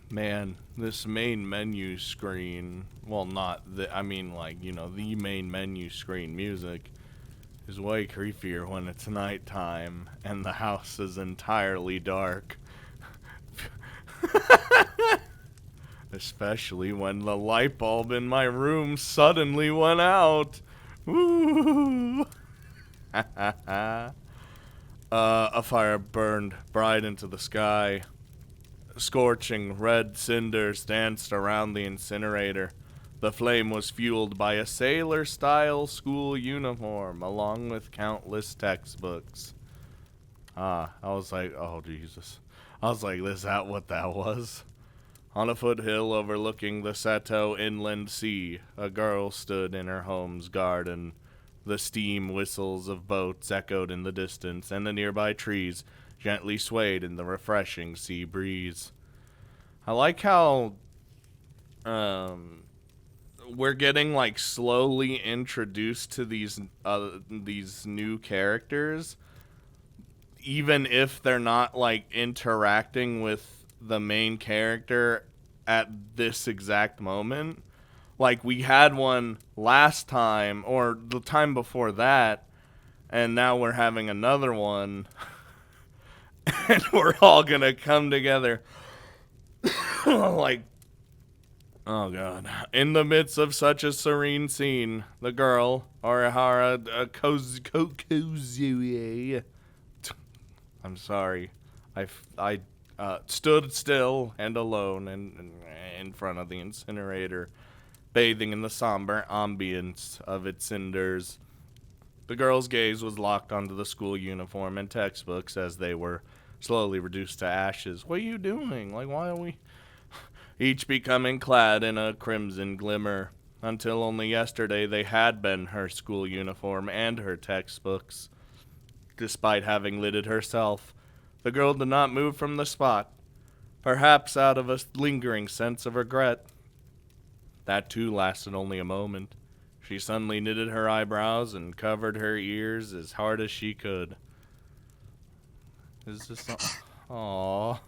Man, this main menu screen, well, not the, I mean, like, you know, the main menu screen music is way creepier when it's nighttime and the house is entirely dark. Especially when the light bulb in my room suddenly went out. Woo! A fire burned bright into the sky. Scorching red cinders danced around the incinerator. The flame was fueled by a sailor-style school uniform, along with countless textbooks. I was like, oh Jesus. I was like, is that what that was? On a foothill overlooking the Seto Inland Sea, a girl stood in her home's garden. The steam whistles of boats echoed in the distance, and the nearby trees gently swayed in the refreshing sea breeze. I like how we're getting like slowly introduced to these new characters, even if they're not like interacting with the main character at this exact moment. Like we had one last time or the time before that, and now we're having another one. And we're all gonna come together like, oh god. In the midst of such a serene scene, the girl, Orihara Kozue, I'm sorry, I stood still and alone in front of the incinerator, bathing in the somber ambience of its cinders. The girl's gaze was locked onto the school uniform and textbooks as they were slowly reduced to ashes. What are you doing? Like, why are we... Each becoming clad in a crimson glimmer. Until only yesterday they had been her school uniform and her textbooks. Despite having lit it herself, the girl did not move from the spot, perhaps out of a lingering sense of regret. That too lasted only a moment. She suddenly knitted her eyebrows and covered her ears as hard as she could. Is this not... Aww.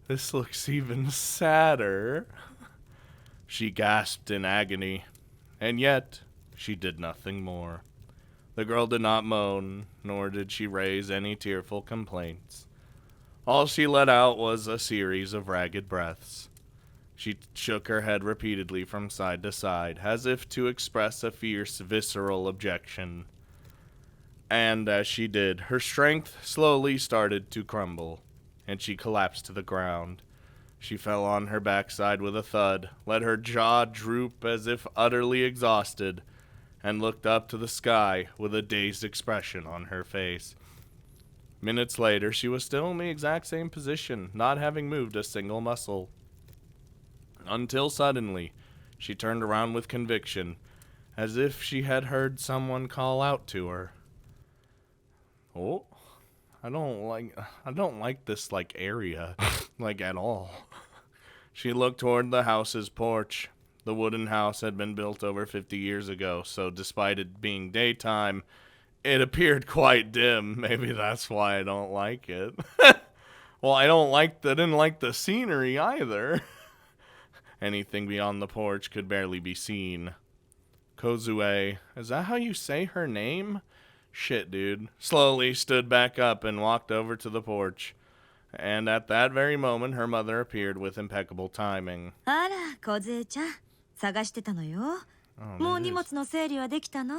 This looks even sadder. She gasped in agony, and yet she did nothing more. The girl did not moan, nor did she raise any tearful complaints. All she let out was a series of ragged breaths. She shook her head repeatedly from side to side, as if to express a fierce, visceral objection. And as she did, her strength slowly started to crumble, and she collapsed to the ground. She fell on her backside with a thud, let her jaw droop as if utterly exhausted, and looked up to the sky with a dazed expression on her face. Minutes later, she was still in the exact same position, not having moved a single muscle. Until suddenly, she turned around with conviction, as if she had heard someone call out to her. Oh, I don't like this like area like at all. She looked toward the house's porch. The wooden house had been built over 50 years ago, so despite it being daytime, it appeared quite dim. Maybe that's why I don't like it. Well, I didn't like the scenery either. Anything beyond the porch could barely be seen. Kozue, is that how you say her name? Shit, dude. Slowly stood back up and walked over to the porch. And at that very moment, her mother appeared with impeccable timing. あら、小杖ちゃん、探してたのよ。もう荷物の整理はできたの?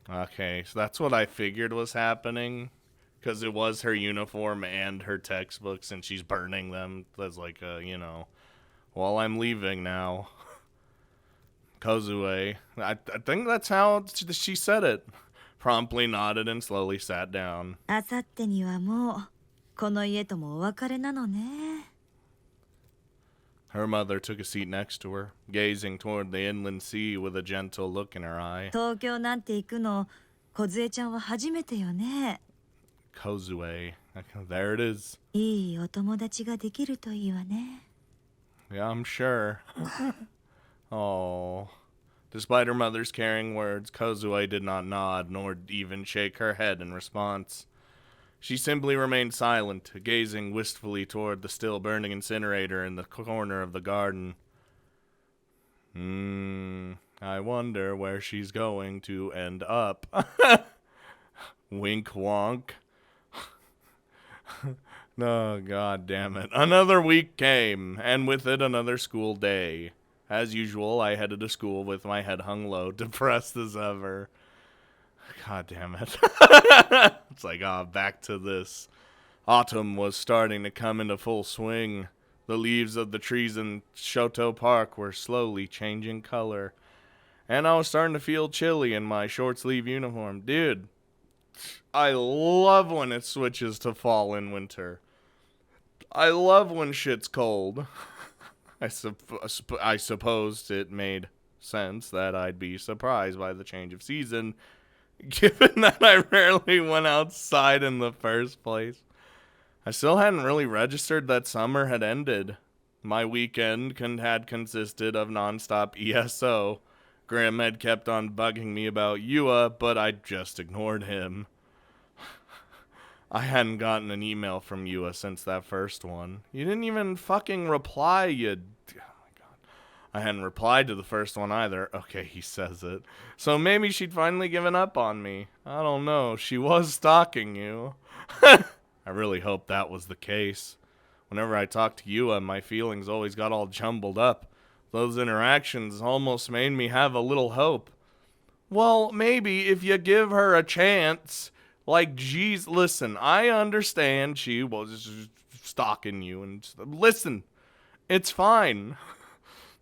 Okay, so that's what I figured was happening. Because it was her uniform and her textbooks, and she's burning them. That's like, well, I'm leaving now. Kozue, I think that's how she said it. Promptly nodded and slowly sat down. あさってにはもうこの家ともお別れなのね。 Her mother took a seat next to her, gazing toward the inland sea with a gentle look in her eye. 東京なんて行くの、小杖ちゃんは初めてよね。 Kozue, there it is. いいお友達ができるといいわね。 Yeah, I'm sure. Oh. Despite her mother's caring words, Kozue did not nod nor even shake her head in response. She simply remained silent, gazing wistfully toward the still burning incinerator in the corner of the garden. I wonder where she's going to end up. Wink wonk. Oh, god damn it. Another week came, and with it another school day. As usual, I headed to school with my head hung low, depressed as ever. God damn it. It's like, back to this. Autumn was starting to come into full swing. The leaves of the trees in Shoto Park were slowly changing color. And I was starting to feel chilly in my short-sleeve uniform. Dude, I love when it switches to fall and winter. I love when shit's cold. I supposed it made sense that I'd be surprised by the change of season, given that I rarely went outside in the first place. I still hadn't really registered that summer had ended. My weekend had consisted of nonstop ESO. Graham had kept on bugging me about Yua, but I just ignored him. I hadn't gotten an email from Yua since that first one. You didn't even fucking reply, you... Oh my god. I hadn't replied to the first one either. Okay, he says it. So maybe she'd finally given up on me. I don't know. She was stalking you. I really hope that was the case. Whenever I talked to Yua, my feelings always got all jumbled up. Those interactions almost made me have a little hope. Well, maybe if you give her a chance... Like, geez, listen, I understand she was stalking you, and listen, it's fine.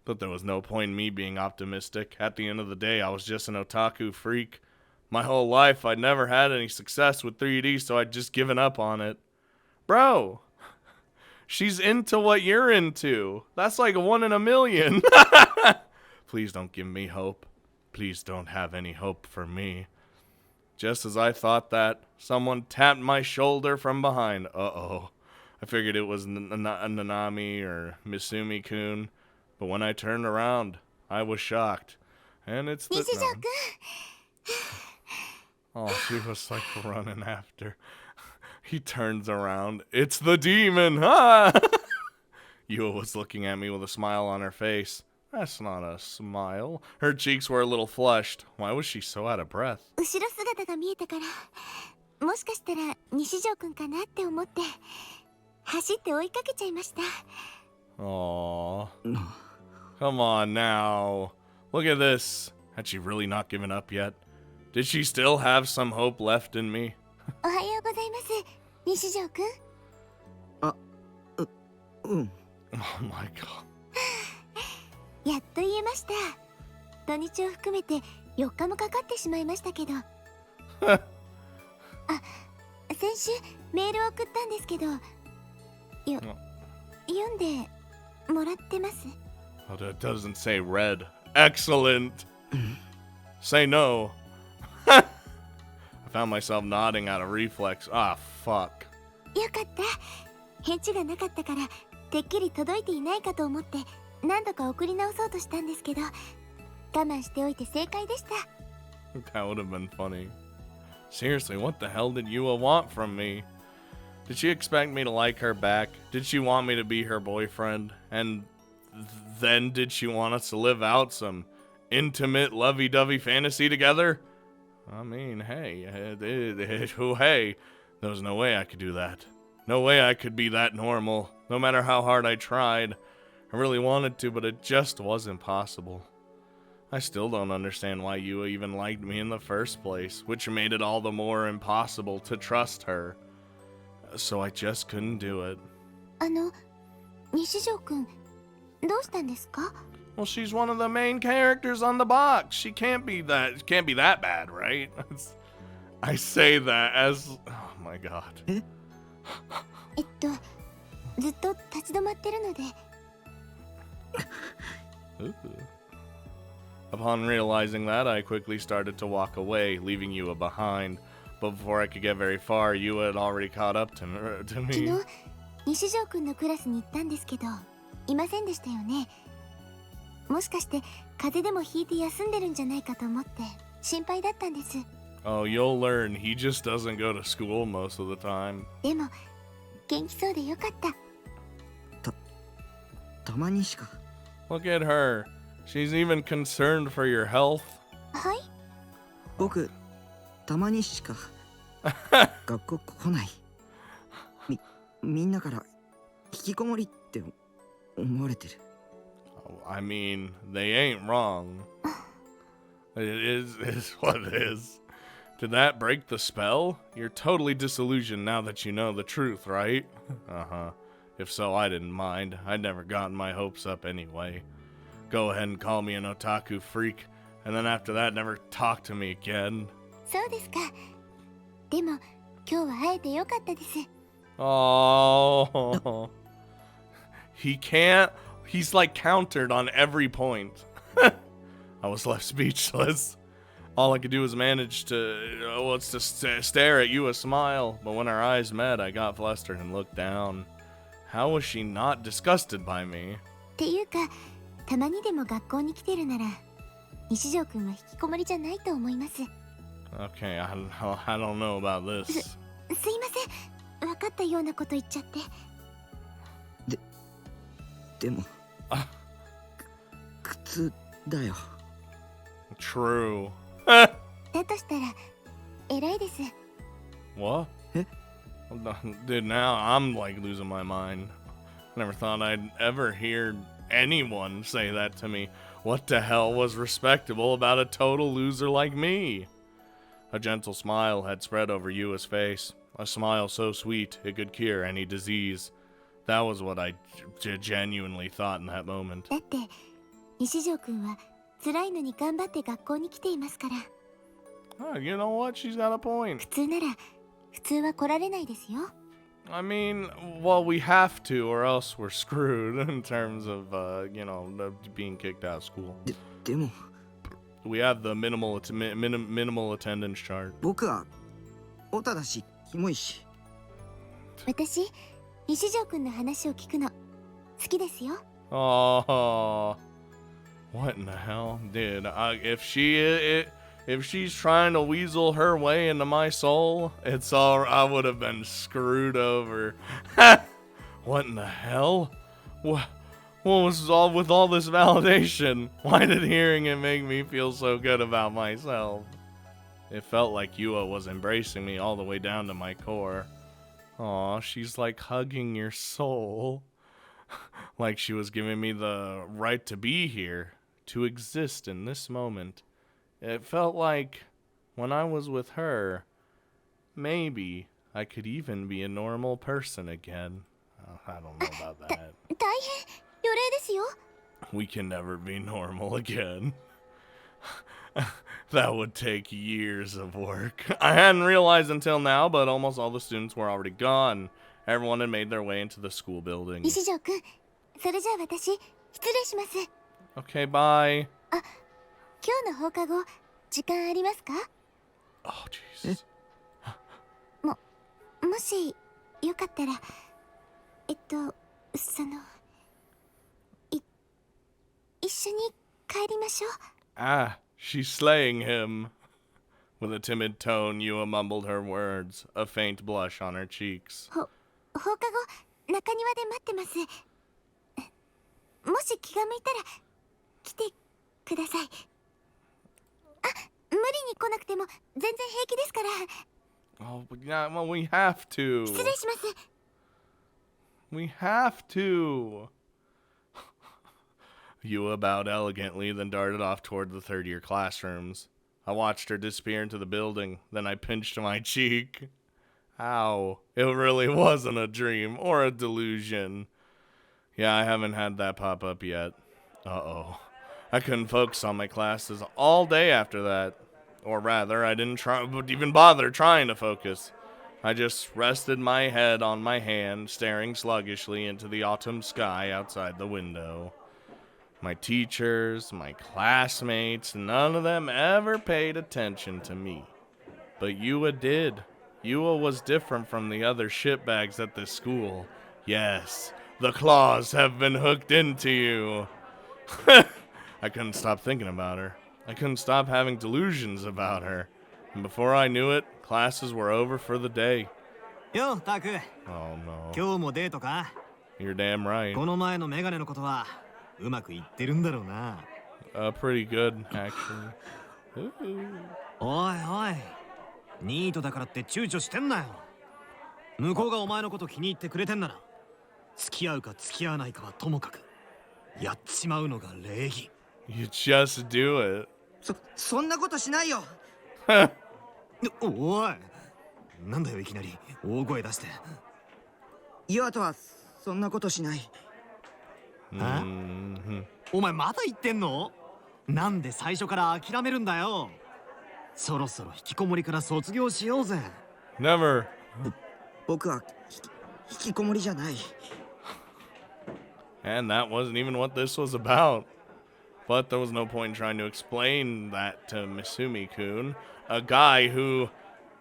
But there was no point in me being optimistic. At the end of the day, I was just an otaku freak. My whole life, I'd never had any success with 3D, so I'd just given up on it. Bro, she's into what you're into. That's like 1 in a million. Please don't give me hope. Please don't have any hope for me. Just as I thought that, someone tapped my shoulder from behind. Uh-oh. I figured it was Nanami or Misumi-kun, but when I turned around, I was shocked. And it's the... Oh, she was like running after. He turns around. It's the demon! Ha! Yua was looking at me with a smile on her face. That's not a smile. Her cheeks were a little flushed. Why was she so out of breath? Aww. Come on now. Look at this. Had she really not given up yet? Did she still have some hope left in me? Oh my god. やっと言えました。土日を含めて4日もかかってしまいましたけど。あ、先週メールを送ったんですけど、読んでもらってます。Oh, that doesn't say read. Excellent. Say no. I found myself nodding out of reflex. Ah, fuck. よかった。返事がなかったからてっきり届いていないかと思って。何度か送り直そうとしたんですけど、我慢しておいて正解でした。That would have been funny. Seriously, what the hell did Yua want from me? Did she expect me to like her back? Did she want me to be her boyfriend? And then did she want us to live out some intimate lovey-dovey fantasy together? I mean, hey, hey, there was no way I could do that. No way I could be that normal, no matter how hard I tried. I really wanted to, but it just wasn't possible. I still don't understand why Yua even liked me in the first place, which made it all the more impossible to trust her. So I just couldn't do it. 西条くん、どうしたんですか? Well, she's one of the main characters on the box. She can't be that bad, right? I say that as... Oh my god. ずっと立ち止まってるので。Upon realizing that, I quickly started to walk away, leaving Yua behind. But before I could get very far, Yua had already caught up to me. 昨日、西条くんのクラスに行ったんですけど、いませんでしたよね。もしかして風邪でもひいて休んでるんじゃないかと思って心配だったんです。Oh, you'll learn. He just doesn't go to school most of the time. でも元気そうでよかった。たまにしか。 Look at her. She's even concerned for your health. はい。僕たまにしか学校来ない。みんなから引きこもりって思われてる。I mean, they ain't wrong. It is what it is. Did that break the spell? You're totally disillusioned now that you know the truth, right? Uh-huh. If so, I didn't mind. I'd never gotten my hopes up anyway. Go ahead and call me an otaku freak, and then after that, never talk to me again. そうですか。でも今日は会えてよかったです。 Oh, he can't. He's like countered on every point. I was left speechless. All I could do was manage to, stare at you a smile. But when our eyes met, I got flustered and looked down. How was she not disgusted by me? っていうか、たまにでも学校に来てるなら、西条くんは引きこもりじゃないと思います。 Okay, I don't know about this. すいません。分かったようなこと言っちゃって。でも苦痛だよ。 True. だとしたら偉いです。 What? Eh? Dude, now I'm like losing my mind. Never thought I'd ever hear anyone say that to me. What the hell was respectable about a total loser like me? A gentle smile had spread over Yua's face. A smile so sweet it could cure any disease. That was what I genuinely thought in that moment. だって西条くんは辛いのに頑張って学校に来ていますから。 Oh, you know what? She's got a point. 普通なら普通は来られないですよ。 I mean, well, we have to, or else we're screwed in terms of, being kicked out of school. でも We have the minimal attendance chart. 僕はオタだしキモいし。私西条くんの話を聞くの好きですよ。 Oh, what in the hell, dude? If she's trying to weasel her way into my soul, I would have been screwed over. What in the hell? What was with all this validation? Why did hearing it make me feel so good about myself? It felt like Yua was embracing me all the way down to my core. Aw, she's like hugging your soul. Like she was giving me the right to be here, to exist in this moment. It felt like when I was with her, maybe I could even be a normal person again. I don't know about that. 大変予例ですよ。 We can never be normal again. That would take years of work. I hadn't realized until now, but almost all the students were already gone. Everyone had made their way into the school building. 西条くん、それじゃあ私失礼します。 Okay, bye. 今日の放課後時間ありますか？ Oh, Jesus. もしよかったら一緒に帰りましょう。 Ah, she's slaying him. With a timid tone, Yua mumbled her words, a faint blush on her cheeks. 放課後中庭で待ってます。もし気が向いたら来てください。あ、無理に来なくても全然平気ですから。 Oh, yeah, well, we have to. 失礼します。 We have to. Yua bowed elegantly, then darted off toward the third-year classrooms. I watched her disappear into the building, then I pinched my cheek. Ow. It really wasn't a dream or a delusion. Yeah, I haven't had that pop up yet. Uh-oh. I couldn't focus on my classes all day after that. Or rather, I didn't even bother trying to focus. I just rested my head on my hand, staring sluggishly into the autumn sky outside the window. My teachers, my classmates, none of them ever paid attention to me. But Yua did. Yua was different from the other shitbags at this school. Yes, the claws have been hooked into you. I couldn't stop thinking about her. I couldn't stop having delusions about her. And before I knew it, classes were over for the day. よ、タク。 Oh no. 今日もデートか You're damn right. この前のメガネのことはうまくいってるんだろうな。Pretty good, actually. Ooh. おいおい。ニートだからって躊躇してんなよ。向こうがお前のこと気に入ってくれてんなら、付き合うか付き合わないかはともかく、やっちまうのが礼儀。You just do it. そんなことしないよ。おい。なんだよいきなり大声出して。岩とはそんなことしない。お前まだ言ってんの？なんで最初から諦めるんだよ。そろそろ引きこもりから卒業しようぜ。Never. 僕は引きこもりじゃない。 And that wasn't even what this was about. But there was no point in trying to explain that to Misumi-kun, a guy who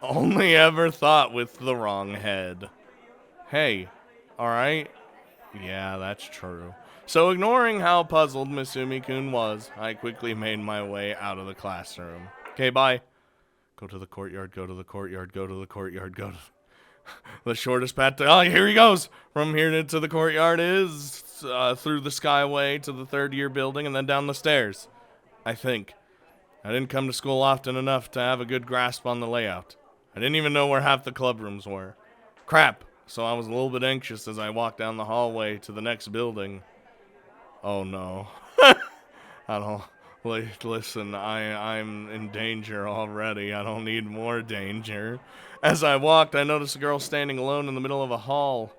only ever thought with the wrong head. Hey, alright? Yeah, that's true. So ignoring how puzzled Misumi-kun was, I quickly made my way out of the classroom. Okay, bye. Go to the courtyard, go to the courtyard, go to the courtyard, go to... The shortest path to... Oh, here he goes! From here to the courtyard is through the skyway to the third-year building and then down the stairs. I think. I didn't come to school often enough to have a good grasp on the layout. I didn't even know where half the club rooms were. Crap! So I was a little bit anxious as I walked down the hallway to the next building. Oh no. I don't... Listen, I'm in danger already. I don't need more danger. As I walked, I noticed a girl standing alone in the middle of a hall.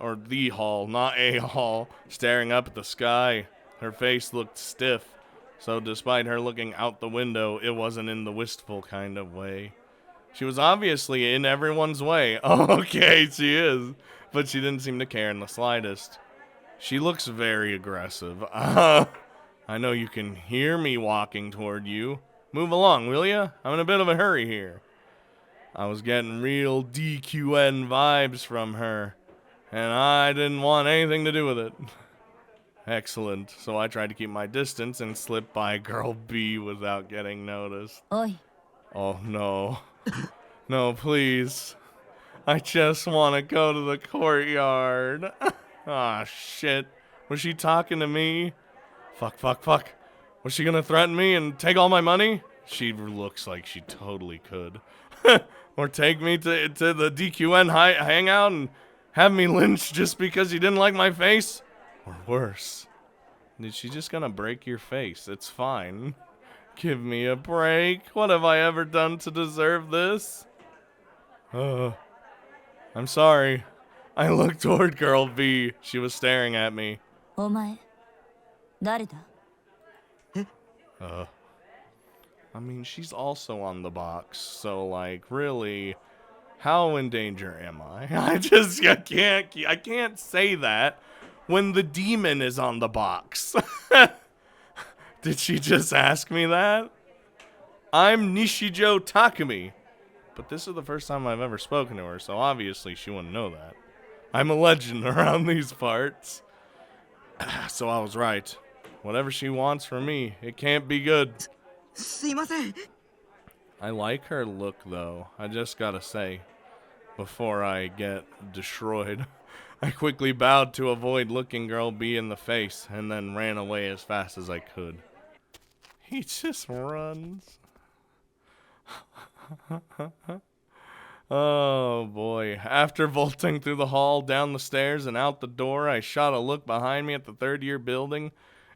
Or the hall, not a hall. Staring up at the sky. Her face looked stiff. So despite her looking out the window, it wasn't in the wistful kind of way. She was obviously in everyone's way. Okay, she is. But she didn't seem to care in the slightest. She looks very aggressive. I know you can hear me walking toward you. Move along, will ya? I'm in a bit of a hurry here. I was getting real DQN vibes from her, and I didn't want anything to do with it. Excellent. So I tried to keep my distance and slip by Girl B without getting noticed. Oi. Oh no. No, please. I just want to go to the courtyard. Ah, shit. Was she talking to me? Fuck. Was she gonna threaten me and take all my money? She looks like she totally could. Or take me to the DQN hangout and have me lynched just because you didn't like my face? Or worse. Is she just gonna break your face? It's fine. Give me a break. What have I ever done to deserve this? I'm sorry. I looked toward Girl B. She was staring at me. お前誰だ？ I mean, she's also on the box, so like, really, how in danger am I? I can't say that when the demon is on the box. Did she just ask me that? I'm Nishijo Takumi, but this is the first time I've ever spoken to her, so obviously she wouldn't know that. I'm a legend around these parts. So I was right. Whatever she wants from me, it can't be good. すいません。 I like her look, though. I just gotta say, before I get destroyed. I quickly bowed to avoid looking Girl B in the face, and then ran away as fast as I could. He just runs. Oh boy. After vaulting through the hall, down the stairs, and out the door, I shot a look behind me at the third-year building.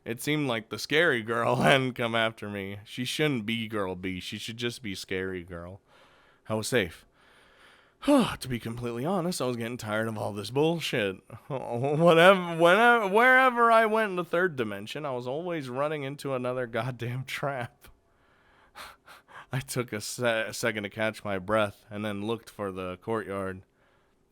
It seemed like the scary girl hadn't come after me. She shouldn't be Girl B. She should just be Scary Girl. I was safe. To be completely honest, I was getting tired of all this bullshit. Wherever I went in the third dimension, I was always running into another goddamn trap. I took a second to catch my breath and then looked for the courtyard.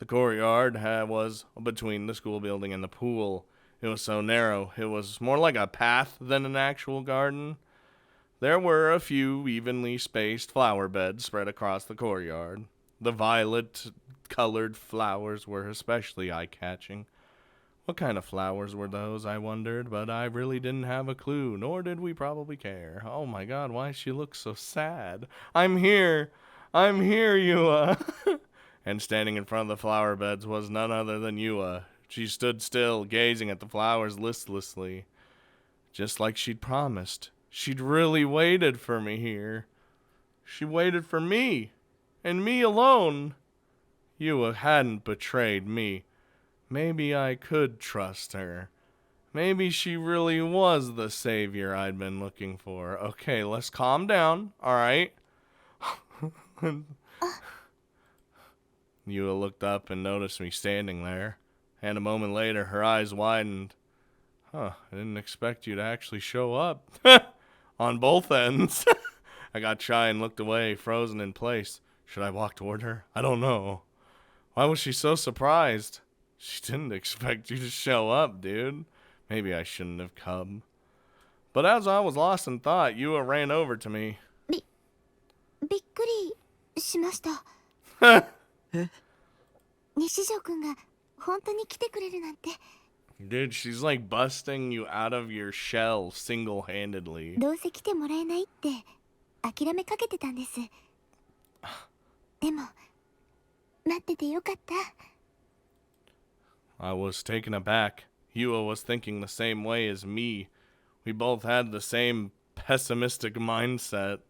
The courtyard was between the school building and the pool. It was so narrow, it was more like a path than an actual garden. There were a few evenly spaced flower beds spread across the courtyard. The violet-colored flowers were especially eye-catching. What kind of flowers were those, I wondered, but I really didn't have a clue, nor did we probably care. Oh my god, why does she look so sad? I'm here! I'm here, Yua. And standing in front of the flower beds was none other than Yua. She stood still, gazing at the flowers listlessly. Just like she'd promised. She'd really waited for me here. She waited for me. And me alone. Yua hadn't betrayed me. Maybe I could trust her. Maybe she really was the savior I'd been looking for. Okay, let's calm down, alright? Yua looked up and noticed me standing there. And a moment later, her eyes widened. Huh, I didn't expect you to actually show up. On both ends. I got shy and looked away, frozen in place. Should I walk toward her? I don't know. Why was she so surprised? She didn't expect you to show up, dude. Maybe I shouldn't have come. But as I was lost in thought, Yua ran over to me. びっくりしました。西条くんが本当に来てくれるなんて。 Dude, she's like busting you out of your shell single-handedly. どうせ来てもらえないって諦めかけてたんです。でも待っててよかった。 I was taken aback. Yua was thinking the same way as me. We both had the same pessimistic mindset.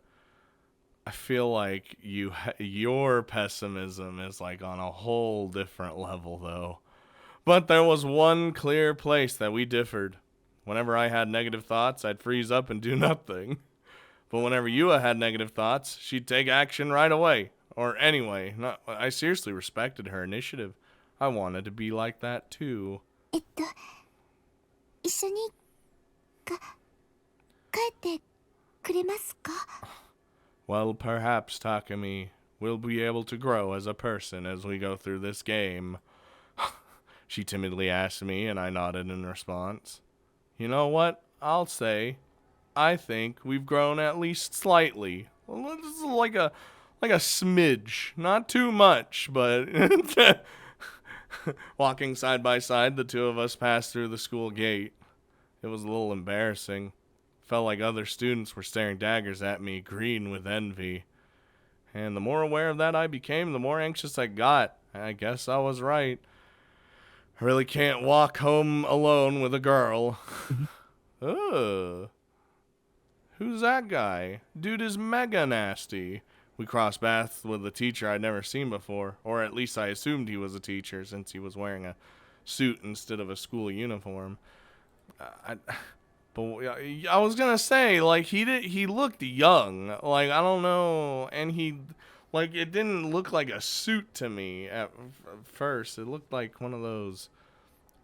I feel like your pessimism is like on a whole different level, though. But there was one clear place that we differed. Whenever I had negative thoughts, I'd freeze up and do nothing. But whenever Yua had negative thoughts, she'd take action right away. Or anyway, I seriously respected her initiative. I wanted to be like that too. 一緒に帰ってくれますか? Well, perhaps, Takumi, we'll be able to grow as a person as we go through this game. She timidly asked me, and I nodded in response. You know what? I'll say, I think we've grown at least slightly. Well, this is like a smidge. Not too much, but... Walking side by side, the two of us passed through the school gate. It was a little embarrassing. Felt like other students were staring daggers at me, green with envy. And the more aware of that I became, the more anxious I got. I guess I was right. I really can't walk home alone with a girl. Ugh. Who's that guy? Dude is mega nasty. We crossed paths with a teacher I'd never seen before, or at least I assumed he was a teacher since he was wearing a suit instead of a school uniform. I was gonna say, like, he looked young. Like, I don't know, and like, it didn't look like a suit to me at first. It looked like one of those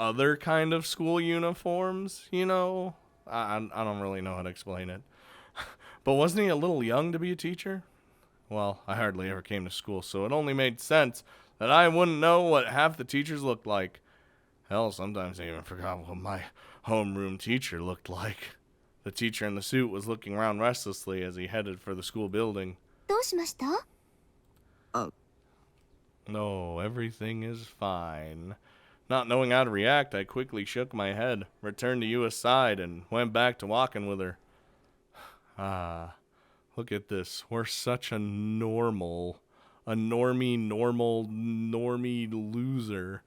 other kind of school uniforms, you know? I don't really know how to explain it. But wasn't he a little young to be a teacher? Well, I hardly ever came to school, so it only made sense that I wouldn't know what half the teachers looked like. Hell, sometimes I even forgot what my homeroom teacher looked like. The teacher in the suit was looking around restlessly as he headed for the school building. どうしました? No, everything is fine. Not knowing how to react, I quickly shook my head, returned to Yua's side, and went back to walking with her. Look at this. We're such a normie loser.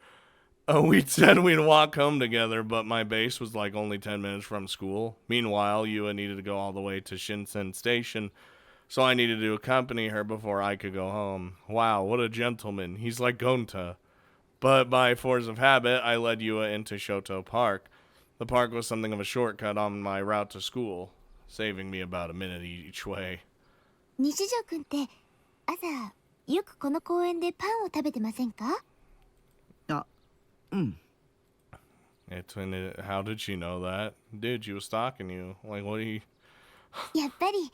Oh, we'd said we'd walk home together, but my base was like only 10 minutes from school. Meanwhile, Yua needed to go all the way to Shinsen Station, so I needed to accompany her before I could go home. Wow, what a gentleman. He's like Gonta. But by force of habit, I led Yua into Shoto Park. The park was something of a shortcut on my route to school, saving me about a minute each way. 西条くんって朝よくこの公園でパンを食べてませんか? How did she know that? Dude, she was stalking you. Like, what are you... やっぱり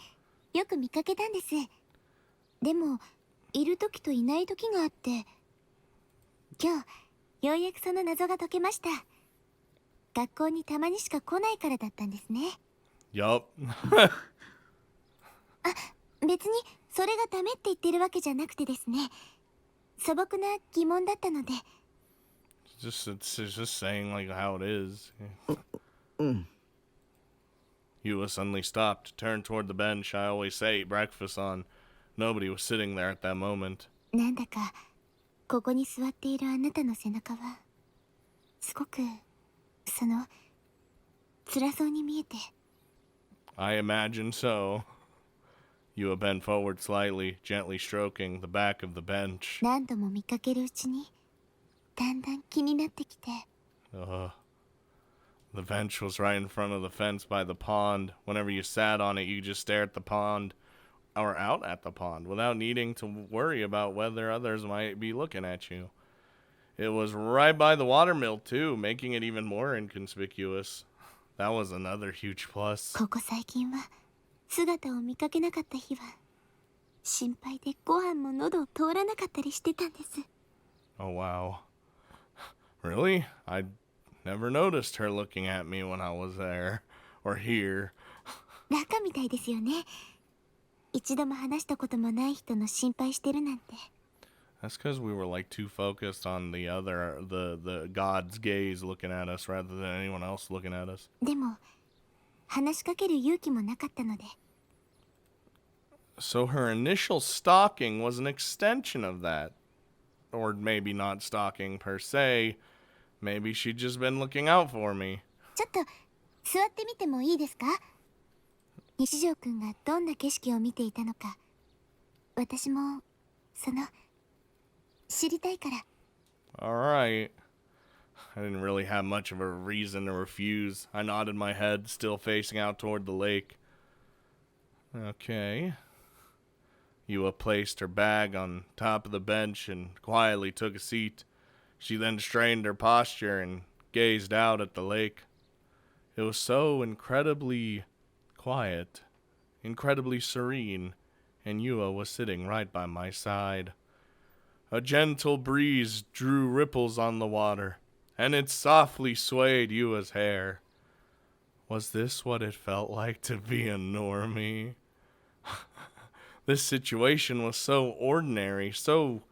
よく見かけたんです。でもいる時といない時があって、今日ようやくその謎が解けました。学校にたまにしか来ないからだったんですね。Yup. 別にそれがダメって言ってるわけじゃなくてですね。素朴な疑問だったので。It's just saying like how it is. Yua suddenly stopped, turned toward the bench I always ate breakfast on. Nobody was sitting there at that moment. なんだかここに座っているあなたの背中はすごく辛そうに見えて。 I imagine so. Yua bent forward slightly, gently stroking the back of the bench. 何度も見かけるうちにだんだん気になってきて。 The bench was right in front of the fence by the pond. Whenever you sat on it, you just stare at the pond, or out at the pond, without needing to worry about whether others might be looking at you. It was right by the watermill, too, making it even more inconspicuous. That was another huge plus. ここ最近は姿を見かけなかった日は心配でご飯も喉を通らなかったりしてたんです。 Oh, wow. Really? I never noticed her looking at me when I was there, or here. バカみたいですよね。一度も話したこともない人の心配してるなんて。 That's because we were like too focused on the god's gaze looking at us rather than anyone else looking at us. でも話しかける勇気もなかったので。 So her initial stalking was an extension of that. Or maybe not stalking per se. Maybe she'd just been looking out for me. ちょっと座ってみてもいいですか？西条くんがどんな景色を見ていたのか、私も知りたいから。 Alright. I didn't really have much of a reason to refuse. I nodded my head, still facing out toward the lake. Okay. Yua placed her bag on top of the bench and quietly took a seat. She then straightened her posture and gazed out at the lake. It was so incredibly quiet, incredibly serene, and Yua was sitting right by my side. A gentle breeze drew ripples on the water, and it softly swayed Yua's hair. Was this what it felt like to be a normie? This situation was so ordinary, so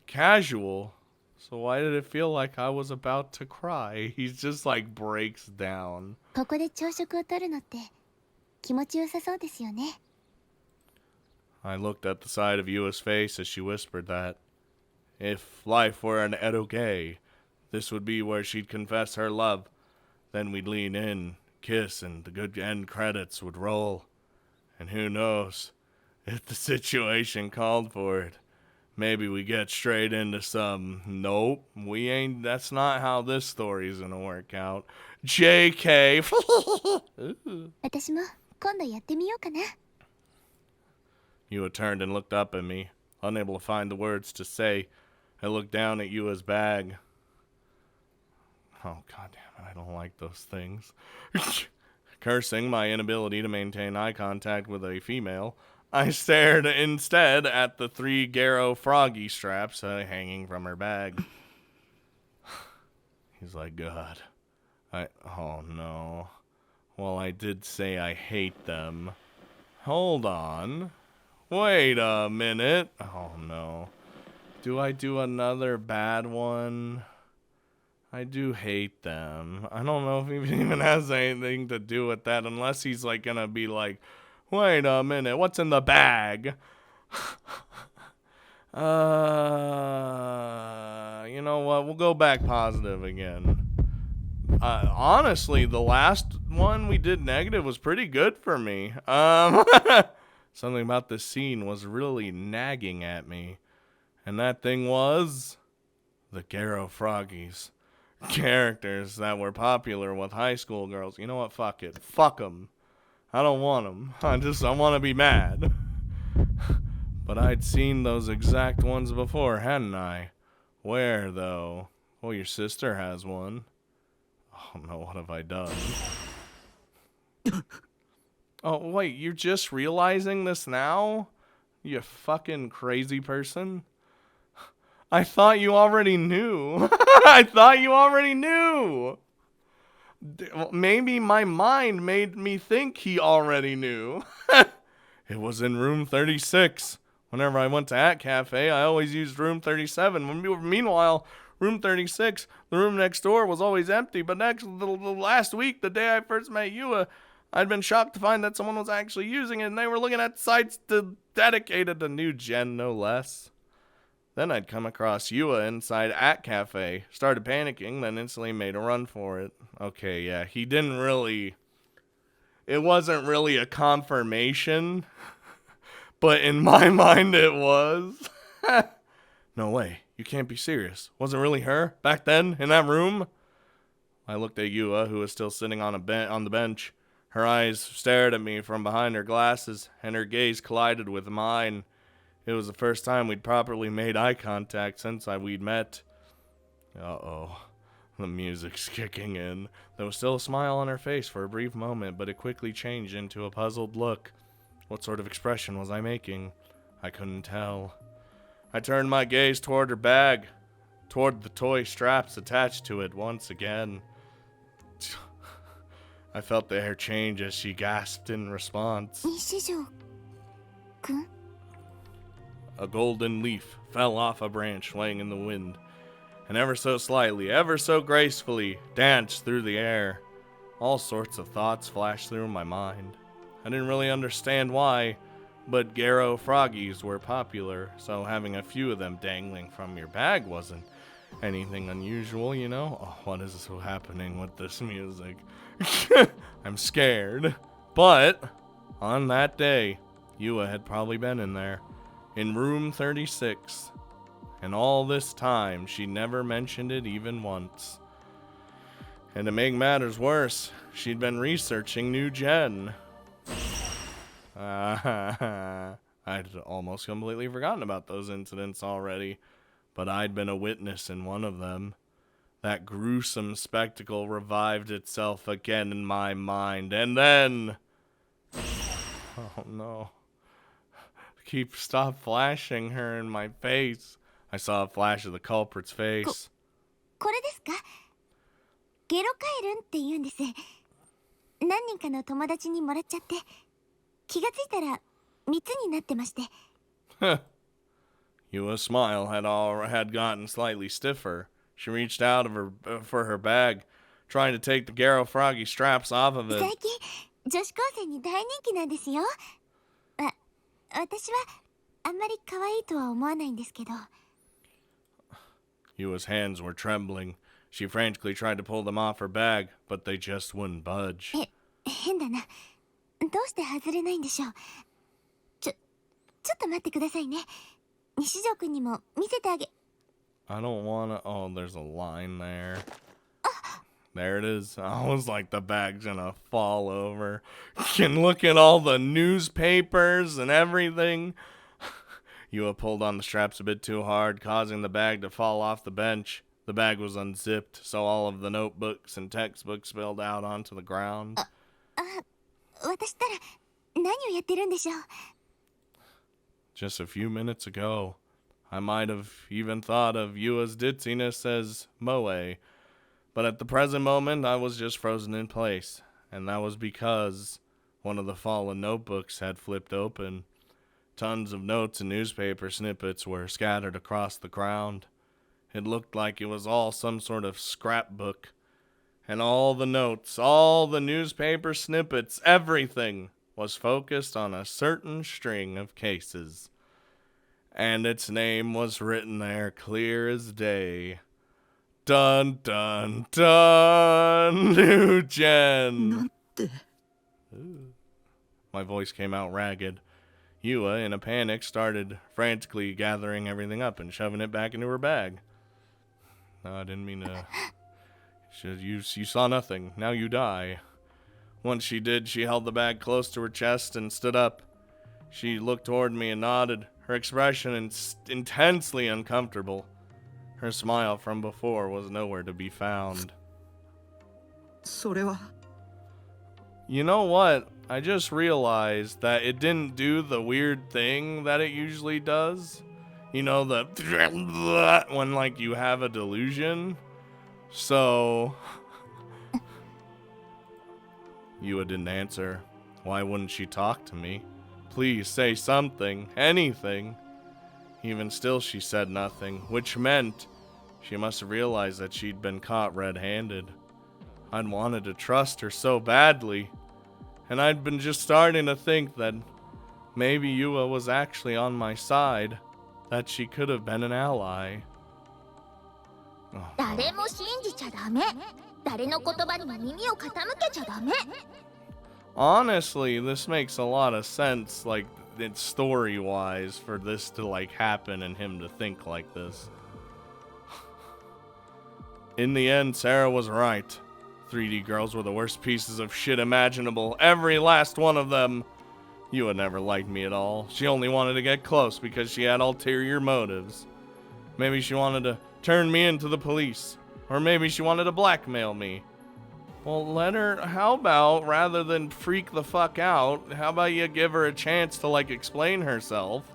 casual. So why did it feel like I was about to cry? He just like breaks down. ここで朝食をとるのって気持ちよさそうですよね。 I looked at the side of Yua's face as she whispered that. If life were an eroge, this would be where she'd confess her love. Then we'd lean in, kiss, and the good end credits would roll. And who knows, if the situation called for it, maybe we get straight into some, nope, we ain't, that's not how this story's gonna work out. JK! 私も今度やってみようかな。 Yua turned and looked up at me, unable to find the words to say. I looked down at Yua's bag. Oh, goddamn it, I don't like those things. Cursing my inability to maintain eye contact with a female, I stared instead at the 3 Garo froggy straps hanging from her bag. He's like, God. Oh no. Well, I did say I hate them. Hold on. Wait a minute. Oh no. Do I do another bad one? I do hate them. I don't know if he even has anything to do with that unless he's like gonna be like, wait a minute, what's in the bag? You know what? We'll go back positive again. Honestly, the last one we did negative was pretty good for me. Something about this scene was really nagging at me. And that thing was the Garo Froggies. Characters that were popular with high school girls. You know what? Fuck it. Fuck them. I don't want them. I want to be mad. But I'd seen those exact ones before, hadn't I? Where, though? Well, your sister has one. Oh, no, what have I done? Oh, wait, you're just realizing this now? You fucking crazy person? I thought you already knew. I thought you already knew. Maybe my mind made me think he already knew. It was in room 36. Whenever I went to At Cafe, I always used room 37. Meanwhile, room 36, the room next door, was always empty. But the last week, the day I first met Yua, I'd been shocked to find that someone was actually using it, and they were looking at sites dedicated to NewGen, no less. Then I'd come across Yua inside at Cafe, started panicking, then instantly made a run for it. Okay, yeah, he didn't really... It wasn't really a confirmation, but in my mind it was. No way, you can't be serious. Was it really her, back then, in that room? I looked at Yua, who was still sitting on the bench. Her eyes stared at me from behind her glasses, and her gaze collided with mine. It was the first time we'd properly made eye contact since we'd met. Uh-oh. The music's kicking in. There was still a smile on her face for a brief moment, but it quickly changed into a puzzled look. What sort of expression was I making? I couldn't tell. I turned my gaze toward her bag, toward the toy straps attached to it once again. I felt the air change as she gasped in response. Nishijo-kun? A golden leaf fell off a branch laying in the wind, and ever so slightly, ever so gracefully, danced through the air. All sorts of thoughts flashed through my mind. I didn't really understand why, but Garo froggies were popular, so having a few of them dangling from your bag wasn't anything unusual, you know? Oh, what is so happening with this music? I'm scared. But on that day, Yua had probably been in there, in room 36. And all this time, she never mentioned it even once. And to make matters worse, she'd been researching NewGen. I'd almost completely forgotten about those incidents already, but I'd been a witness in one of them. That gruesome spectacle revived itself again in my mind, and then... Oh no. Stop flashing her in my face. I saw a flash of the culprit's face. これですか？ゲロカエルンって言うんです。何人かの友達にもらっちゃって、気がついたら密になってまして。Yua's smile had gotten slightly stiffer. She reached out for her bag, trying to take the Garo Froggy straps off of it. 最近女子高生に大人気なんですよ。私はあんまり可愛いとは思わないんですけど。Yua's hands were trembling. She frantically tried to pull them off her bag, but they just wouldn't budge. 変だな。どうして外れないんでしょう。ちょっと待ってくださいね。西条くんにも見せてあげ。I don't wanna... Oh, there's a line there. There it is. I was like, the bag's gonna fall over. And look at all the newspapers and everything. Yua pulled on the straps a bit too hard, causing the bag to fall off the bench. The bag was unzipped, so all of the notebooks and textbooks spilled out onto the ground. 私ったら何をやってるんでしょう。Just a few minutes ago, I might have even thought of Yua's ditziness as moe, but at the present moment I was just frozen in place, and that was because one of the fallen notebooks had flipped open. Tons of notes and newspaper snippets were scattered across the ground. It looked like it was all some sort of scrapbook, and all the notes, all the newspaper snippets, everything was focused on a certain string of cases. And its name was written there clear as day. Dun dun dun! NewGen! My voice came out ragged. Yua, in a panic, started frantically gathering everything up and shoving it back into her bag. No, I didn't mean to... You saw nothing. Now you die. Once she did, she held the bag close to her chest and stood up. She looked toward me and nodded, her expression intensely uncomfortable. Her smile from before was nowhere to be found. それは You know what? I just realized that it didn't do the weird thing that it usually does. You know, the when like you have a delusion. So Yua didn't answer. Why wouldn't she talk to me? Please say something, anything. Even still, she said nothing, which meant she must have realized that she'd been caught red-handed. I'd wanted to trust her so badly. And I'd been just starting to think that maybe Yua was actually on my side, that she could have been an ally. Oh, 誰も信じちゃダメ。誰の言葉にも耳を傾けちゃダメ。 honestly, this makes a lot of sense, like, it's story-wise, for this to, like, happen and him to think like this. In the end, Sarah was right. 3D girls were the worst pieces of shit imaginable. Every last one of them. Yua never liked me at all. She only wanted to get close because she had ulterior motives. Maybe she wanted to turn me into the police. Or maybe she wanted to blackmail me. Well, let her, how about, rather than freak the fuck out, how about you give her a chance to, like, explain herself?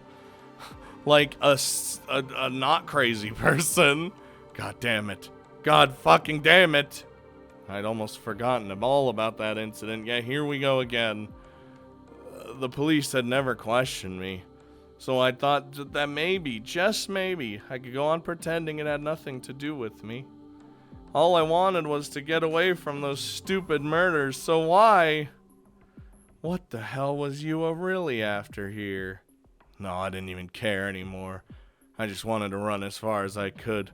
Like a not crazy person. God damn it. God fucking damn it. I'd almost forgotten all about that incident. Yeah, here we go again. The police had never questioned me. So I thought that maybe, just maybe, I could go on pretending it had nothing to do with me. All I wanted was to get away from those stupid murders, so why? What the hell was Yua really after here? No, I didn't even care anymore. I just wanted to run as far as I could,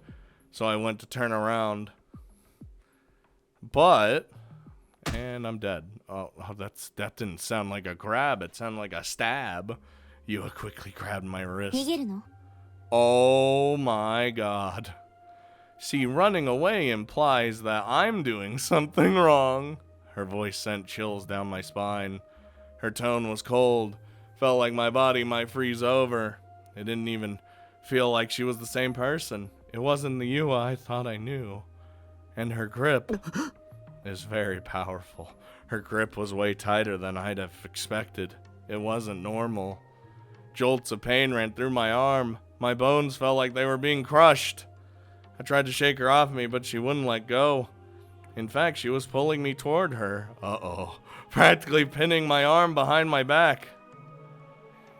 so I went to turn around. But, and I'm dead. Oh, that didn't sound like a grab, it sounded like a stab. Yua quickly grabbed my wrist. 逃げるの？ Oh my god. See, running away implies that I'm doing something wrong. Her voice sent chills down my spine. Her tone was cold. Felt like my body might freeze over. It didn't even feel like she was the same person. It wasn't the Yua I thought I knew. And her grip is very powerful. Her grip was way tighter than I'd have expected. It wasn't normal. Jolts of pain ran through my arm. My bones felt like they were being crushed. I tried to shake her off me, but she wouldn't let go. In fact, she was pulling me toward her. Uh-oh. Practically pinning my arm behind my back.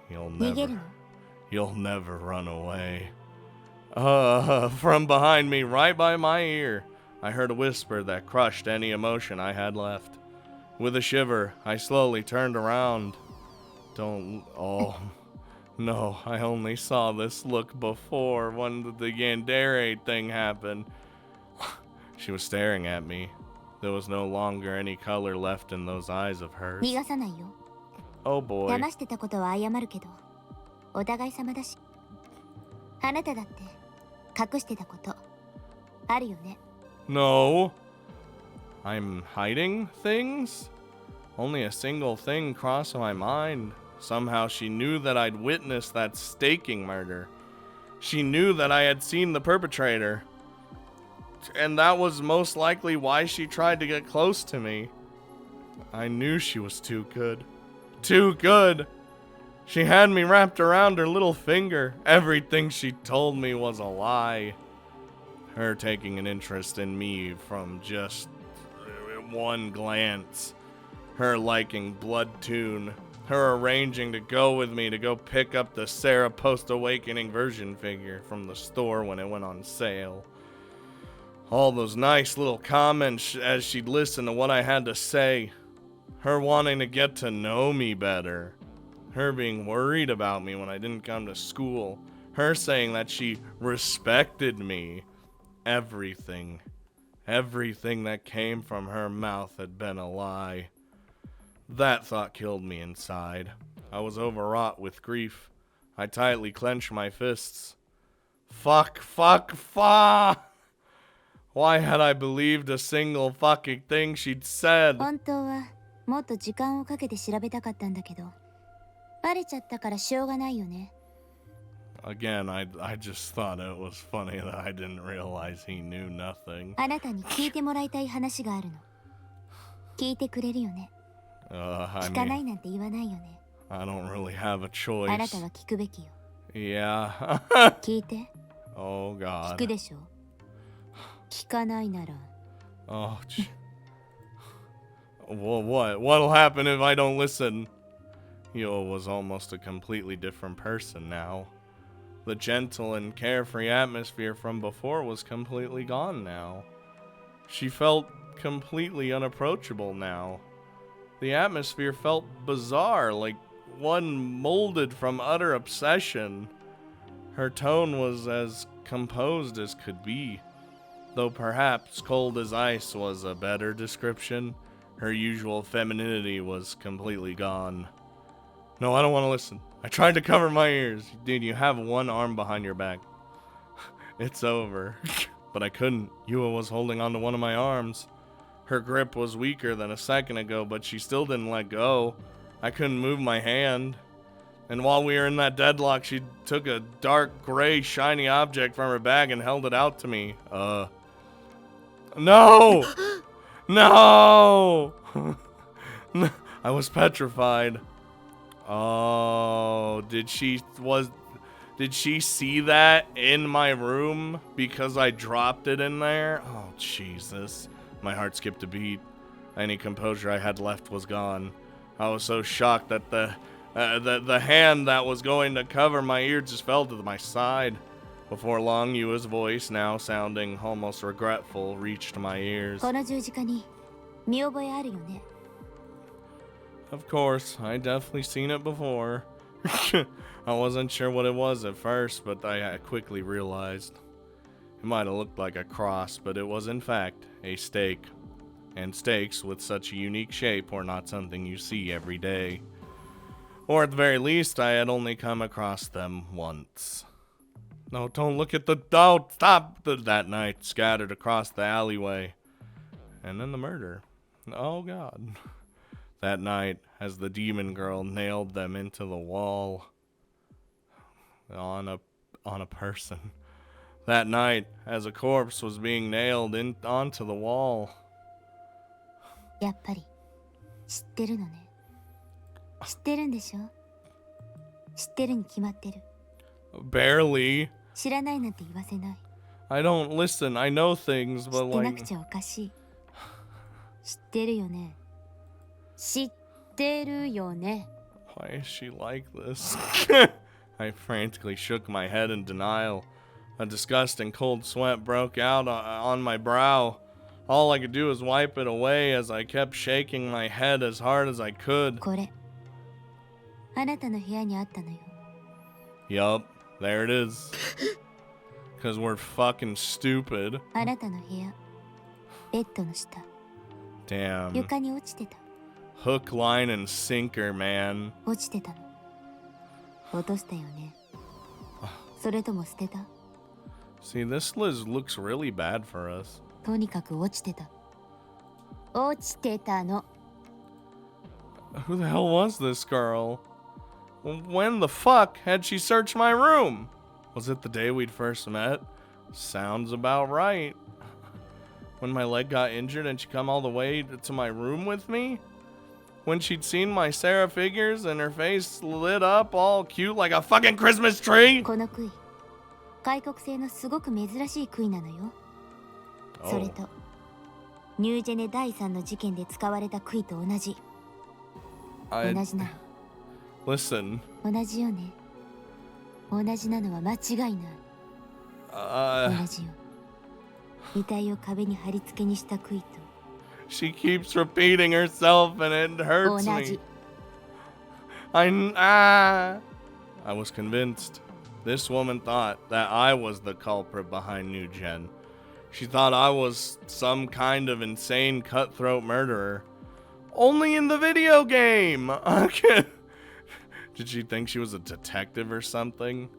You'll never run away. From behind me, right by my ear, I heard a whisper that crushed any emotion I had left. With a shiver, I slowly turned around. No, I only saw this look before when the Yandere thing happened. She was staring at me. There was no longer any color left in those eyes of hers. 逃がさないよ。 Oh boy. 騙してたことは謝るけど、お互い様だし。あなただって隠してたことあるよね。 No. I'm hiding things? Only a single thing crossed my mind. Somehow she knew that I'd witnessed that staking murder. She knew that I had seen the perpetrator. And that was most likely why she tried to get close to me. I knew she was too good. Too good! She had me wrapped around her little finger. Everything she told me was a lie. Her taking an interest in me from just one glance. Her liking Blood Tune. Her arranging to go with me to go pick up the Sarah Post-Awakening version figure from the store when it went on sale. All those nice little comments as she'd listen to what I had to say. Her wanting to get to know me better. Her being worried about me when I didn't come to school. Her saying that she respected me. Everything that came from her mouth had been a lie. That thought killed me inside. I was overwrought with grief. I tightly clenched my fists. Fuck. Why had I believed a single fucking thing she'd said? 本当はもっと時間をかけて調べたかったんだけど、バレちゃったからしょうがないよね。 Again, I just thought it was funny that I didn't realize he knew nothing. あなたに聞いてもらいたい話があるの。聞いてくれるよね。 聞かないなんて言わないよね。 I don't really have a choice. あなたは聞くべきよ。 Yeah. 聞いて。 Oh 聞 god. くでしょ。聞かないなら。 Oh. Well, what'll happen if I don't listen? Yo was almost a completely different person now. The gentle and carefree atmosphere from before was completely gone now. She felt completely unapproachable now. The atmosphere felt bizarre, like one molded from utter obsession. Her tone was as composed as could be, though perhaps cold as ice was a better description. Her usual femininity was completely gone. No, I don't want to listen. I tried to cover my ears. Dude, you have one arm behind your back. It's over. But I couldn't. Yua was holding onto one of my arms. Her grip was weaker than a second ago, but she still didn't let go. I couldn't move my hand. And while we were in that deadlock, she took a dark, gray, shiny object from her bag and held it out to me. No! No! I was petrified. Oh, did she see that in my room because I dropped it in there? Oh, Jesus. My heart skipped a beat. Any composure I had left was gone. I was so shocked that the hand that was going to cover my ear just fell to my side. Before long, Yua's voice, now sounding almost regretful, reached my ears. この十字架に見覚えあるよね。 Of course, I definitely seen it before. I wasn't sure what it was at first, but I quickly realized. It might have looked like a cross, but it was in fact a stake. And stakes with such a unique shape were not something you see every day. Or at the very least, I had only come across them once. No, don't look at the... Oh, stop! That night, scattered across the alleyway. And then the murder. Oh, God. That night, as the demon girl nailed them into the wall. On a person. That night, as a corpse was being nailed onto the wall. やっぱり知ってるのね。知ってるんでしょ。知ってるに決まってる。 Barely. 知らないなんて言わせない。 I don't listen. I know things, 知 but ってな like... くちゃおかしい。知ってるよね。知ってるよね。 Why is she like this? I frantically shook my head in denial. A disgusting cold sweat broke out on my brow. All I could do was wipe it away as I kept shaking my head as hard as I could. これ、あなたの部屋にあったのよ。 Yup, there it is. Cause we're fucking stupid. あなたの部屋、ベッドの下、 Damn. 床に落ちてた。 Hook, line, and sinker, man. 落ちてたの。落としたよね。それとも捨てた？ See, this Liz looks really bad for us. とにかく落ちてた。落ちてたの。 Who the hell was this girl? When the fuck had she searched my room? Was it the day we'd first met? Sounds about right. When my leg got injured and she come all the way to my room with me? When she'd seen my Sarah figures and her face lit up all cute like a fucking Christmas tree? この杭、開国製のすごく珍しい杭なのよ。それと、ニュージェネ第3の事件で使われた杭と同じ。同じなの。 Listen. 同じよね。同じなのは間違いない。同じよ。遺体を壁に貼り付けにした杭と。 She keeps repeating herself and it hurts 同 me. じ。 I was convinced. This woman thought that I was the culprit behind NewGen. She thought I was some kind of insane cutthroat murderer. Only in the video game! Did she think she was a detective or something?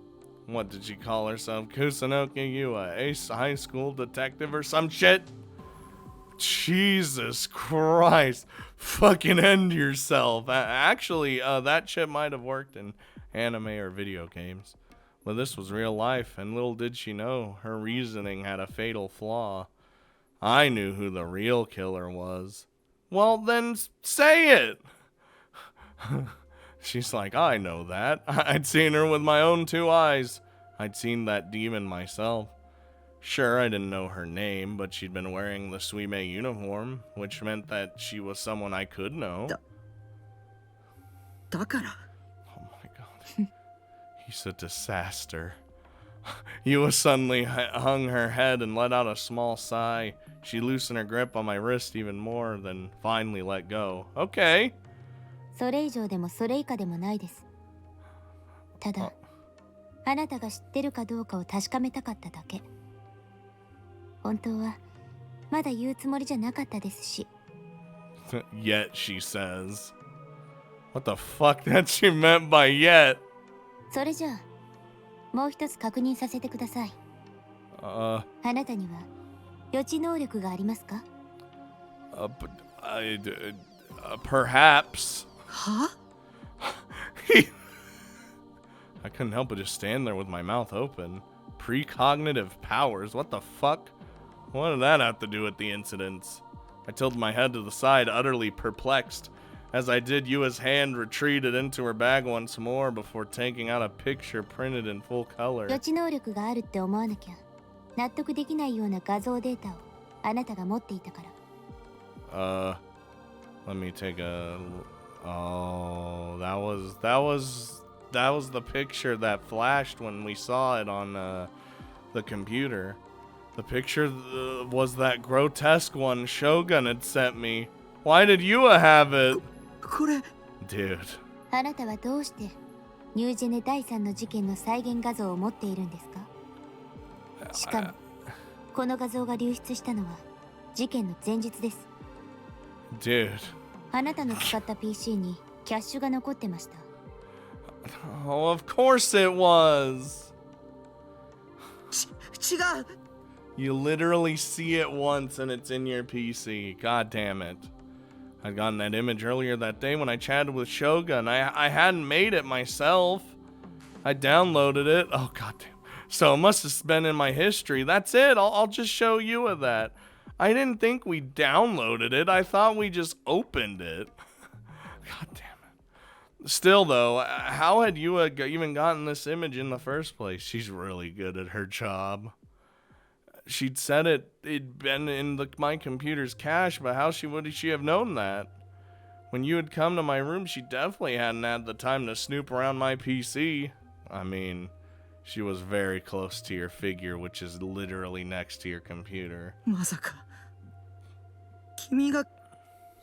What did she call herself? Kusunoki Yua, ace high school detective or some shit? Jesus Christ. Fucking end yourself. Actually, that shit might have worked in anime or video games. But this was real life, and little did she know, her reasoning had a fatal flaw. I knew who the real killer was. Well, then say it! She's like, I know that. I'd seen her with my own two eyes. I'd seen that demon myself. Sure, I didn't know her name, but she'd been wearing the Suime uniform, which meant that she was someone I could know. だから Oh my god. He's a disaster. Yua suddenly hung her head and let out a small sigh. She loosened her grip on my wrist even more, then finally let go. Okay. それ以上でもそれ以下でもないです。ただ、あなたが知ってるかどうかを確かめたかっただけ。本当はまだ言うつもりじゃなかったですし。Yet, she says. What the fuck that she meant by yet? それじゃあ、もう一つ確認させてください。あなたには予知能力がありますか？ Perhaps. は？ I couldn't help but just stand there with my mouth open. Precognitive powers? What the fuck? What did that have to do with the incidents? I tilted my head to the side, utterly perplexed. As I did, Yua's hand retreated into her bag once more before taking out a picture printed in full color. 予知能力があるって思わなきゃ納得できないような画像データをあなたが持っていたから。Let me take a... Oh, that was the picture that flashed when we saw it on the computer. The picture was that grotesque one Shogun had sent me. Why did Yua have it? これ Dude. あなたはどうしてニュージェネ第3の事件の再現画像を持っているんですか？しかもこの画像が流出したのは事件の前日です。 Dude. あなたの使った PC にキャッシュが残ってました。 Oh, of course it was. 違う。 You literally see it once and it's in your PC. God damn it. I'd gotten that image earlier that day when I chatted with Shogun. I hadn't made it myself. I downloaded it. Oh, god damn. So it must have been in my history. That's it. I'll just show you of that. I didn't think we downloaded it. I thought we just opened it. God damn it. Still, though, how had Yua even gotten this image in the first place? She's really good at her job. She'd said it'd been in my computer's cache, but how would she have known that? When you had come to my room, she definitely hadn't had the time to snoop around my PC. I mean, she was very close to your figure, which is literally next to your computer. まさか君が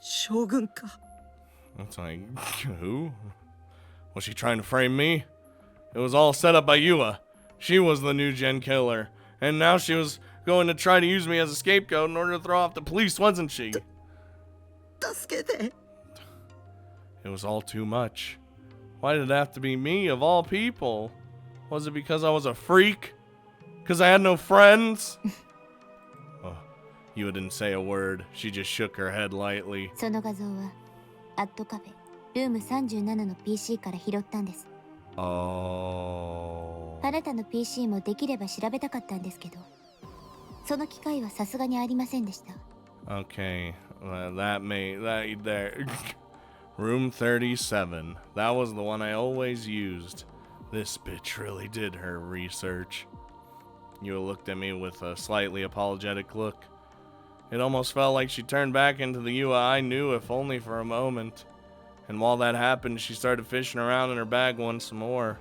将軍か。 It's like, who? Was she trying to frame me? It was all set up by Yua. She was the NewGen killer. And now she was going to try to use me as a scapegoat in order to throw off the police, wasn't she? 助けて。 It was all too much. Why did it have to be me, of all people? Was it because I was a freak? Because I had no friends? Oh, Yua didn't say a word. She just shook her head lightly. その画像はアットカフェルーム37の PC から拾ったんです。 Oh. あなたの PC もできれば調べたかったんですけど、その機会はさすがにありませんでした。 Okay, that there. Room 37. That was the one I always used. This bitch really did her research. Yua looked at me with a slightly apologetic look. It almost felt like she turned back into the Yua I knew, if only for a moment. And while that happened, she started fishing around in her bag once more.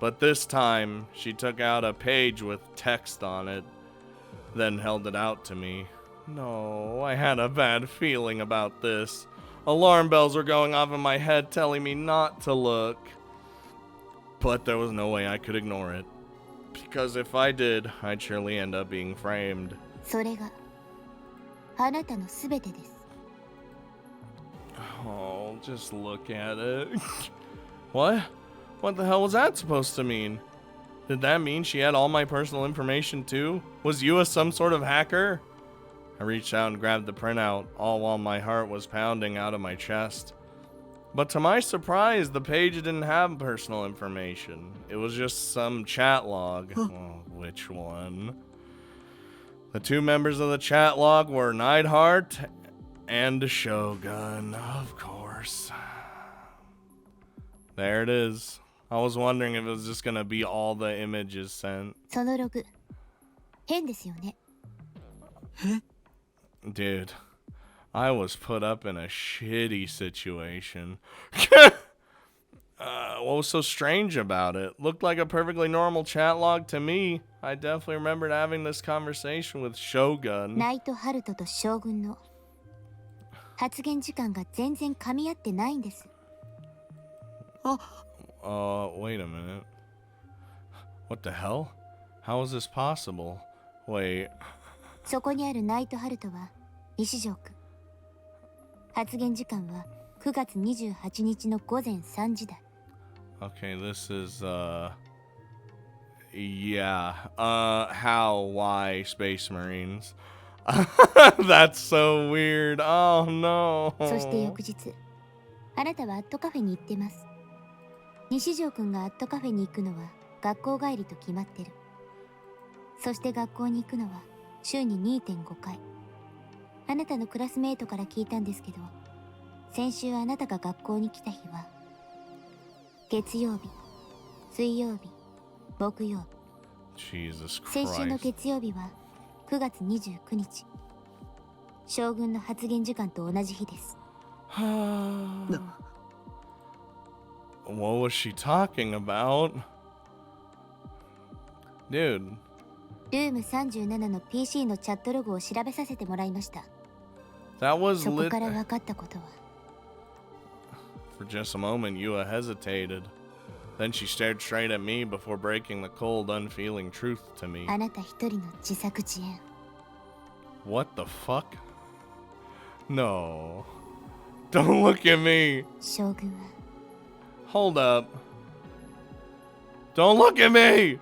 But this time, she took out a page with text on it, then held it out to me. No, I had a bad feeling about this. Alarm bells were going off in my head telling me not to look. But there was no way I could ignore it. Because if I did, I'd surely end up being framed. それがあなたのすべてです。 Oh, just look at it. What? What the hell was that supposed to mean? Did that mean she had all my personal information too? Was Yua some sort of hacker? I reached out and grabbed the printout, all while my heart was pounding out of my chest. But to my surprise, the page didn't have personal information. It was just some chat log. Oh, which one? The two members of the chat log were Neidhart and Shogun, of course. There it is. I was wondering if it was just gonna be all the images sent. そのログ変ですよね。 Dude, I was put up in a shitty situation. What was so strange about it? Looked like a perfectly normal chat log to me. I definitely remembered having this conversation with Shogun. ナイトハルトと将軍の発言時間が全然噛み合ってないんです。 Wait a minute. What the hell? How is this possible? Wait. そこにあるナイトハルトは西条区。発言時間は9月28日の午前3時だ。 Okay, this is, yeah. How, why, Space Marines? That's so weird. Oh, no. そして翌日、あなたはアットカフェに行ってます。西条くんがアットカフェに行くのは学校帰りと決まってる。そして学校に行くのは週に 2.5 回。あなたのクラスメートから聞いたんですけど、先週あなたが学校に来た日は月曜日、水曜日、木曜日。 Jesus 先週の Christ. 月曜日は9月29日。将軍の発言時間と同じ日です。What was she talking about? Dude. ルーム37の PC のチャットログを調べさせてもらいました。 That was そこ lit. から分かったことは、 For just a moment, Yua hesitated. Then she stared straight at me before breaking the cold, unfeeling truth to me. あなた一人の自作自演。 What the fuck? No. Don't look at me. 将軍は Hold up. Don't look at me.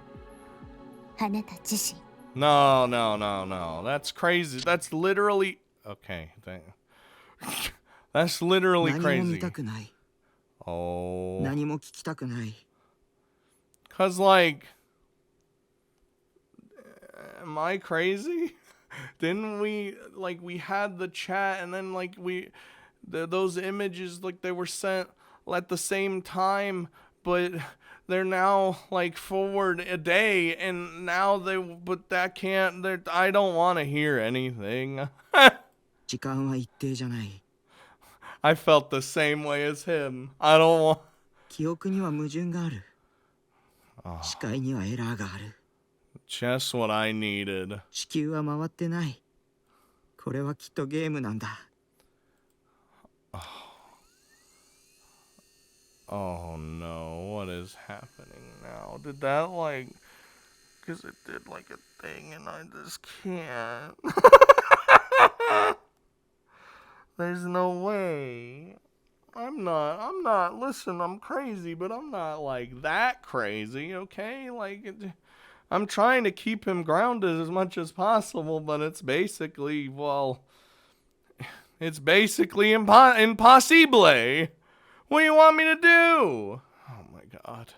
あなた自身。 No, no, no, no. That's crazy. That's literally... Okay, that's literally 何も見 crazy. たくない。 Oh. 何も聞きたくない。 Cause like... Am I crazy? Didn't we... Like, we had the chat and then like those images, like they were sent at the same time, but they're now like forward a day and now but that can't... I don't want to hear anything. 時間は一定じゃない。 I felt the same way as him. I don't want... 記憶には矛盾がある。視界にはエラーがある。 Just what I needed. 地球は回ってない。これはきっとゲームなんだ。 Oh no, what is happening now? Did that like... Because it did like a thing and I just can't. There's no way. I'm not, listen, I'm crazy, but I'm not like that crazy, okay? Like, I'm trying to keep him grounded as much as possible, but it's basically, well, it's basically impossible. What do you want me to do? Oh my God.